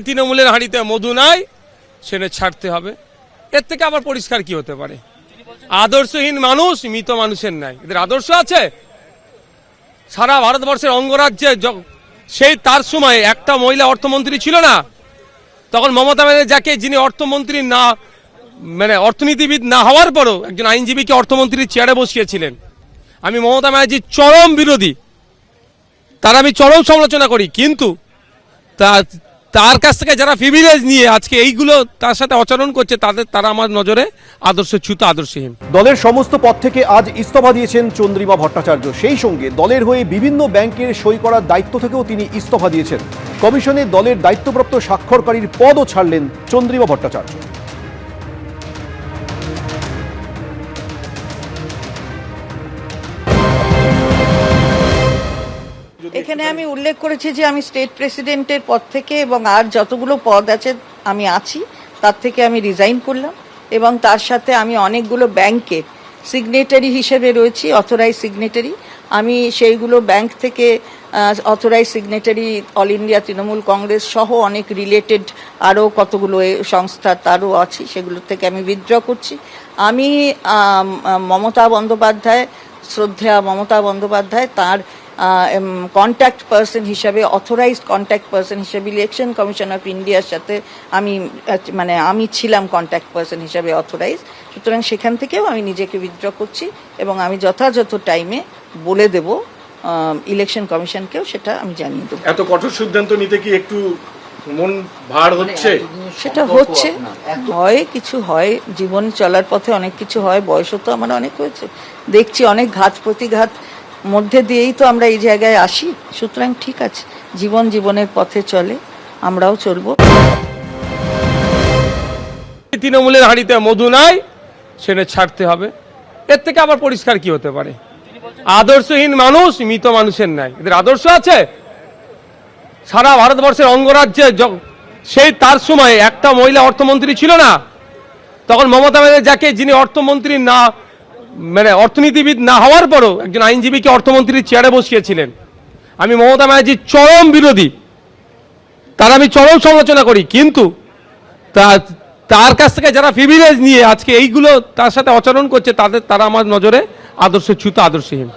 তৃণমূলের হাঁড়িতে মধু নাই, সেটা ছাড়তে হবে। এর থেকে আবার পরিষ্কার কি হতে পারে? আদর্শহীন মানুষ মৃত মানুষের নাই। এদের আদর্শ আছে? সারা ভারতবর্ষের অঙ্গরাজ্যে সেই তার সময় একটা মহিলা অর্থমন্ত্রী ছিল না, তখন মমতা ব্যানার্জি যাকে, যিনি অর্থমন্ত্রী না, মানে অর্থনীতিবিদ না হওয়ার পরও একজন আইনজীবীকে অর্থমন্ত্রীর চেয়ারে বসিয়েছিলেন। আমি মমতা ব্যানার্জির চরম বিরোধী, তার আমি চরম সমালোচনা করি, কিন্তু তার কাছ থেকে যারা প্রিভিলেজ নিয়ে আজকে এইগুলো তার সাথে আচরণ করছে, তারা আমার নজরে আদর্শচ্যুত, আদর্শহীন। দলের সমস্ত পদ থেকে আজ ইস্তফা দিয়েছেন চন্দ্রিমা ভট্টাচার্য। সেই সঙ্গে দলের হয়ে বিভিন্ন ব্যাংকের সই করার দায়িত্ব থেকেও তিনি ইস্তফা দিয়েছেন। কমিশনে দলের দায়িত্বপ্রাপ্ত স্বাক্ষরকারীর পদও ছাড়লেন চন্দ্রিমা ভট্টাচার্য। এখানে আমি উল্লেখ করেছি যে আমি স্টেট প্রেসিডেন্টের পদ থেকে এবং আর যতগুলো পদ আছে আমি আছি তার থেকে আমি রিজাইন করলাম, এবং তার সাথে আমি অনেকগুলো ব্যাংকে সিগনেটারি হিসেবে রয়েছি, অথরাইজ সিগনেটারি। আমি সেইগুলো ব্যাংক থেকে authorise signatory all India Trinamool Congress সহ অনেক রিলেটেড আরও কতগুলো সংস্থা তারও আছি, সেগুলো থেকে আমি উইথড্র করছি। আমি মমতা বন্দ্যোপাধ্যায়, শ্রদ্ধেয়া মমতা বন্দ্যোপাধ্যায়, তার কন্ট্যাক্ট পার্সন হিসাবে, অথরাইজড কন্ট্যাক্ট পার্সন হিসাবে ইলেকশন কমিশন অফ ইন্ডিয়ার সাথে আমি ছিলাম কন্ট্যাক্ট পার্সন হিসাবে অথরাইজ। সুতরাং সেখান থেকেও আমি নিজেকে উইথড্র করছি এবং আমি যথাযথ টাইমে বলে দেব ইলেকশন কমিশনকেও, সেটা আমি জানিয়ে দেবো। এত কঠোর সিদ্ধান্ত নিতে কি একটু মন ভার হচ্ছে? সেটা হচ্ছে, হয় কিছু হয়, জীবন চলার পথে অনেক কিছু হয়, বয়সও তো আমার অনেক হয়েছে, দেখছি অনেক ঘাত প্রতিঘাত মধ্যে দিয়েই তো আমরা এই জায়গায় আসি। সুতরাং ঠিক আছে, জীবনের পথে চলে, আমরাও চলবো। তৃণমূলের হাঁড়িতে মধু নাই, সেটা ছাড়তে হবে। এর থেকে আবার পরিষ্কার কি হতে পারে? আদর্শহীন মানুষ মৃত মানুষের নাই। এদের আদর্শ আছে? সারা ভারতবর্ষের অঙ্গরাজ্যে সেই তার সময় একটা মহিলা অর্থমন্ত্রী ছিল না, তখন মমতা ব্যানার্জি যাকে, যিনি অর্থমন্ত্রী না, মানে অর্থনীতিবিদ না হওয়ার পরও একজন আইনজীবীকে অর্থমন্ত্রীর চেয়ারে বসিয়েছিলেন। আমি মমতা ব্যানার্জির চরম বিরোধী, তার আমি চরম সমালোচনা করি, কিন্তু তার কাছ থেকে যারা প্রিভিলেজ নিয়ে আজকে এইগুলো তার সাথে আচরণ করছে, তারা আমার নজরে আদর্শচ্যুত, আদর্শহীন।